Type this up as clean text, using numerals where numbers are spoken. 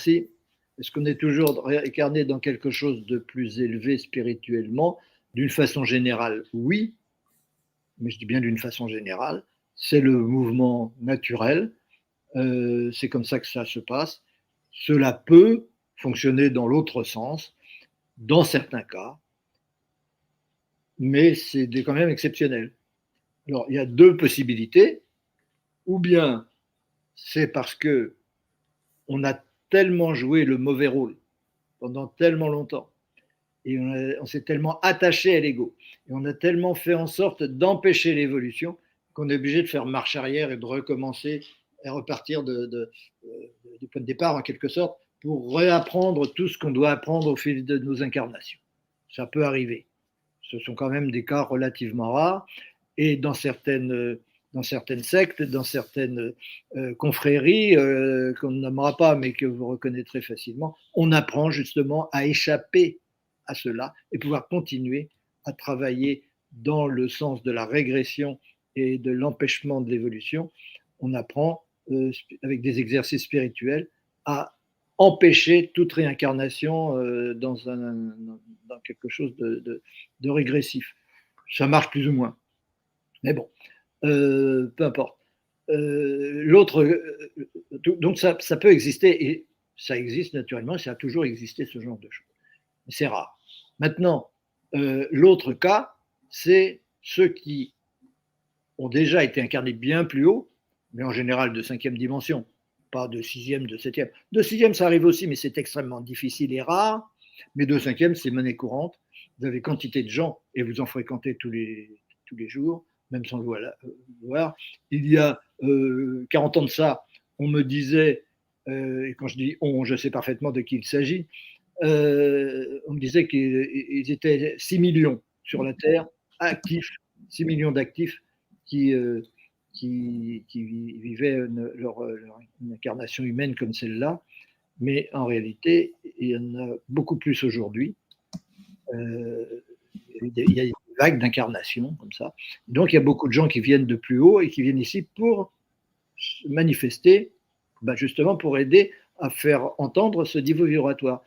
Si, est-ce qu'on est toujours incarné dans quelque chose de plus élevé spirituellement? D'une façon générale, oui, mais je dis bien d'une façon générale. C'est le mouvement naturel, c'est comme ça que ça se passe. Cela peut fonctionner dans l'autre sens, dans certains cas, mais c'est quand même exceptionnel. Alors, il y a deux possibilités. Ou bien c'est parce que on a tellement joué le mauvais rôle pendant tellement longtemps, et on s'est tellement attaché à l'ego, et on a tellement fait en sorte d'empêcher l'évolution qu'on est obligé de faire marche arrière et de recommencer et repartir du point de départ en quelque sorte pour réapprendre tout ce qu'on doit apprendre au fil de nos incarnations. Ça peut arriver. Ce sont quand même des cas relativement rares, et dans certaines sectes, dans certaines confréries qu'on ne nommera pas mais que vous reconnaîtrez facilement, on apprend justement à échapper à cela et pouvoir continuer à travailler dans le sens de la régression et de l'empêchement de l'évolution. On apprend avec des exercices spirituels à empêcher toute réincarnation dans quelque chose de régressif. Ça marche plus ou moins. Mais bon, peu importe. Donc ça peut exister, et ça existe naturellement, ça a toujours existé, ce genre de choses. Mais c'est rare. Maintenant, l'autre cas, c'est ceux qui ont déjà été incarnés bien plus haut, mais en général de 5e dimension, pas de 6e, de 7e. De 6e, ça arrive aussi, mais c'est extrêmement difficile et rare. Mais de 5e, c'est monnaie courante. Vous avez quantité de gens, et vous en fréquentez tous les jours, même sans le voir. Il y a 40 ans de ça, on me disait, et quand je dis on, je sais parfaitement de qui il s'agit, on me disait qu'ils étaient 6 millions sur la Terre, actifs, 6 millions d'actifs qui vivaient leur incarnation humaine comme celle-là. Mais en réalité, il y en a beaucoup plus aujourd'hui. Il y a des vagues d'incarnation comme ça. Donc, il y a beaucoup de gens qui viennent de plus haut et qui viennent ici pour se manifester, justement pour aider à faire entendre ce niveau vibratoire.